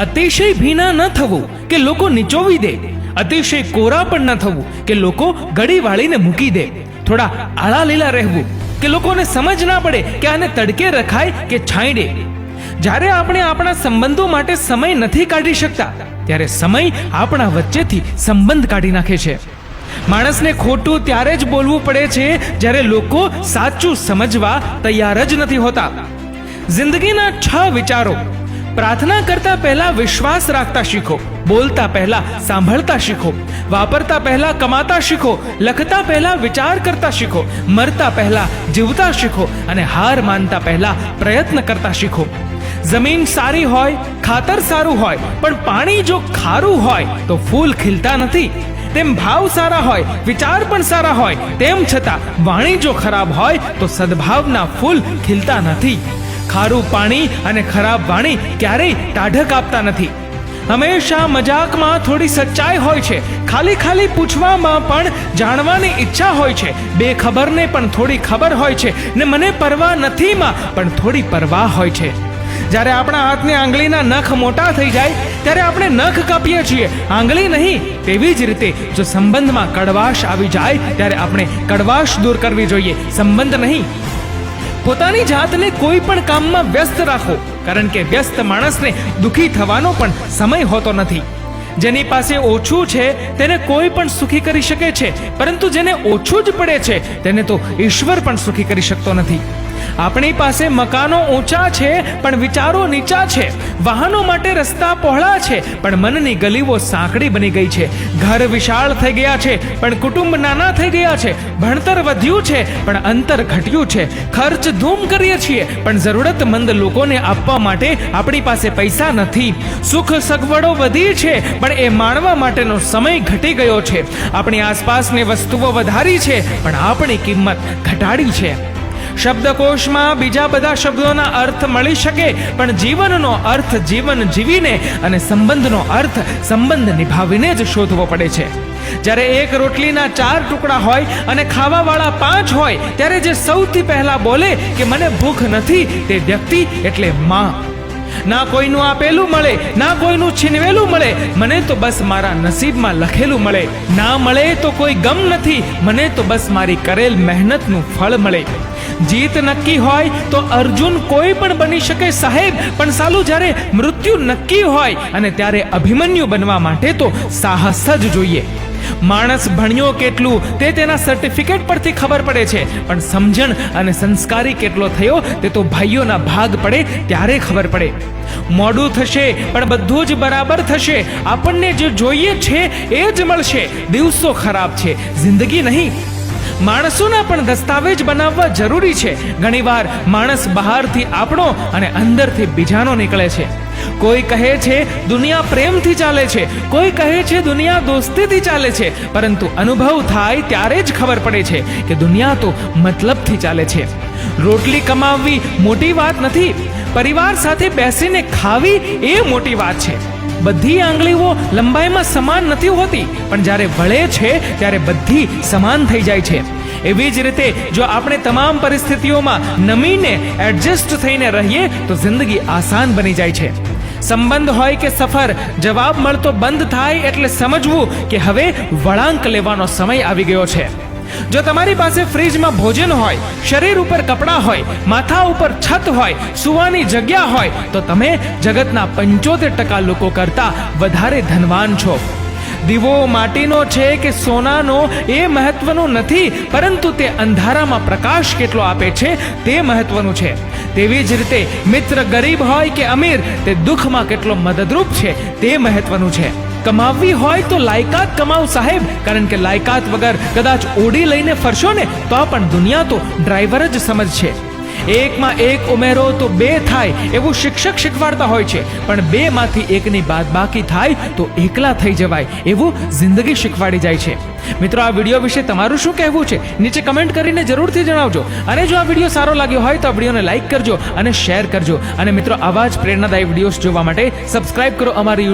અતિશય ભીના ન થવું કે લોકો નીચોવી દે, અતિશય કોરા પણ ન થવું કે લોકો ગળી વાળીને મૂકી દે, થોડા આળા લીલા રહેવું કે લોકોને સમજ ના પડે કે આને તડકે રખાય કે છાંયડે. જ્યારે આપણે આપણા સંબંધો માટે સમય નથી કાઢી શકતા, ત્યારે સમય આપણા વચ્ચેથી સંબંધ કાઢી નાખે છે. માણસને ખોટું ત્યારે જ બોલવું પડે છે જ્યારે લોકો સાચું સમજવા તૈયાર જ નથી હોતા. જિંદગીના 6 વિચારો. પ્રાર્થના કરતા પહેલા વિશ્વાસ રાખતા શીખો, બોલતા પહેલા સાંભળતા શીખો, વાપરતા પહેલા કમાતા શીખો, લખતા પહેલા વિચાર કરતા શીખો, મરતા પહેલા જીવતા શીખો અને હાર માનતા પહેલા પ્રયત્ન કરતા શીખો. જમીન સારી હોય, ખાતર સારું હોય, પણ પાણી જો ખારું હોય તો ફૂલ ખીલતા નથી. તેમ ભાવ સારા હોય, વિચાર પણ સારા હોય, તેમ છતાં વાણી જો ખરાબ હોય તો સદભાવના ફૂલ ખીલતા નથી. ખારું પાણી અને ખરાબ વાણી ક્યારેય ટાઢક આપતા નથી. હંમેશા મજાકમાં થોડી સચ્ચાઈ હોય છે, ખાલી પૂછવામાં પણ જાણવાની ઈચ્છા હોય છે, બેખબરને પણ થોડી ખબર હોય છે, ને મને પરવા નથીમાં પણ થોડી પરવા હોય છે. જ્યારે આપણા હાથની આંગળીના નખ મોટા થઈ જાય ત્યારે આપણે નખ કાપીએ છીએ, આંગળી નહીં. તેવી જ રીતે જો સંબંધમાં કડવાશ આવી જાય ત્યારે આપણે કડવાશ દૂર કરવી જોઈએ, સંબંધ નહીં. પોતાની જાતને કોઈ પણ કામમાં વ્યસ્ત રાખો, કારણ કે વ્યસ્ત માણસને દુઃખી થવાનો પણ સમય હોતો નથી. જેની પાસે ઓછું છે તેને કોઈ પણ સુખી કરી શકે છે, પરંતુ જેને ઓછું જ પડે છે તેને તો ઈશ્વર પણ સુખી કરી શકતો નથી. આપણી પાસે મકાનો ઊંચા છે પણ વિચારો નીચા છે, વાહનો માટે રસ્તા પહોળા છે પણ મનની ગલીઓ સાંકડી બની ગઈ છે, ઘર વિશાળ થઈ ગયા છે પણ કુટુંબ નાના થઈ ગયા છે, ભણતર વધ્યું છે પણ અંતર ઘટ્યું છે, ખર્ચ ધૂમ કરીએ છીએ પણ જરૂરતમંદ લોકોને આપવા માટે આપણી પાસે પૈસા નથી, સુખ સગવડો વધી છે પણ એ માણવા માટેનો સમય ઘટી ગયો છે, આપણી આસપાસની વસ્તુઓ વધારી છે પણ આપણી કિંમત ઘટાડી છે. શબ્દકોશમાં બીજા બધા શબ્દોના અર્થ મળી શકે પણ જીવનનો અર્થ જીવન જીવીને અને સંબંધનો અર્થ સંબંધ નિભાવીને જ શોધવો પડે છે. જ્યારે એક રોટલીના 4 ટુકડા હોય અને ખાવાવાળા 5 હોય ત્યારે જે સૌથી પહેલા બોલે કે મને ભૂખ નથી તે વ્યક્તિ એટલે માં. ના કોઈનું આપેલું મળે, ના કોઈનું છીનવેલું મળે, મને તો બસ મારા નસીબમાં લખેલું મળે. ના મળે તો કોઈ ગમ નથી, મને તો બસ મારી કરેલ મહેનતનું ફળ મળે. જીત નક્કી હોય તો અર્જુન કોઈ પણ બની શકે સાહેબ, પણ સાલું જ્યારે મૃત્યુ નક્કી હોય અને ત્યારે અભિમન્યુ બનવા માટે તો સાહસ જ જોઈએ. માણસ ભણ્યો કેટલું તે તેના સર્ટિફિકેટ પરથી ખબર પડે છે, પણ સમજણ અને સંસ્કારી કેટલો થયો તે તો ભાઈઓના ભાગ પડે ત્યારે ખબર પડે. મોડું થશે પણ બધું જ બરાબર થશે, આપણને જે જોઈએ છે એ જ મળશે. દિવસો ખરાબ છે, જિંદગી નહીં. માણસોના પણ દસ્તાવેજ બનાવવા જરૂરી છે. ઘણીવાર માણસ બહારથી આપણો અને અંદરથી બીજાનો નીકળે છે. કોઈ કહે છે દુનિયા પ્રેમથી ચાલે છે, કોઈ કહે છે દુનિયા દોસ્તીથી ચાલે છે, પરંતુ અનુભવ થાય ત્યારે જ ખબર પડે છે કે દુનિયા તો મતલબથી ચાલે છે. રોટલી કમાવવી મોટી વાત નથી, પરિવાર સાથે બેસીને ખાવી એ મોટી વાત છે. બધી આંગળીઓ લંબાઈમાં સમાન નથી હોતી, પણ જ્યારે વળે છે ત્યારે બધી સમાન થઈ જાય છે. એવી જ રીતે જો આપણે તમામ પરિસ્થિતિઓમાં નમીને એડજસ્ટ થઈને રહીએ તો જિંદગી આસાન બની જાય છે. સંબંધ હોય કે સફર, જવાબ મળતો બંધ થાય એટલે સમજવું કે હવે વળાંક લેવાનો સમય આવી ગયો છે. જો તમારી પાસે ફ્રીજમાં ભોજન હોય, શરીર ઉપર કપડાં હોય, માથા ઉપર છત હોય, સુવાની જગ્યા હોય તો તમે જગતના 75% લોકો કરતા વધારે ધનવાન છો. દીવો માટીનો છે કે સોનાનો એ મહત્વનું નથી, પરંતુ તે અંધારામાં પ્રકાશ કેટલો આપે છે તે મહત્વનું છે. તેવી જ રીતે મિત્ર ગરીબ હોય કે અમીર, તે દુઃખમાં કેટલો મદદરૂપ છે તે મહત્વનું છે. કમાવવી હોય તો લાયકાત કમાવ સાહેબ, કારણ કે લાયકાત વગર કદાચ ઓડી લઈને ફરશો ને તો પણ દુનિયા તો ડ્રાઈવર જ સમજશે. એકમાં એક ઉમેરો તો 2 થાય એવું શિક્ષક શીખવાડતા હોય છે, પણ 2 માંથી 1ની બાદબાકી થાય તો એકલા થઈ જવાય એવું જિંદગી શીખવાડી જાય છે. મિત્રો, આ વિડીયો વિશે તમારું શું કહેવું છે નીચે કમેન્ટ કરીને જરૂરથી જણાવજો. અને જો આ વિડીયો સારો લાગ્યો હોય તો આ વિડીયોને લાઈક કરજો અને શેર કરજો. અને મિત્રો, આવા જ પ્રેરણાદાયી વિડીયોઝ જોવા માટે સબસ્ક્રાઇબ કરો અમારી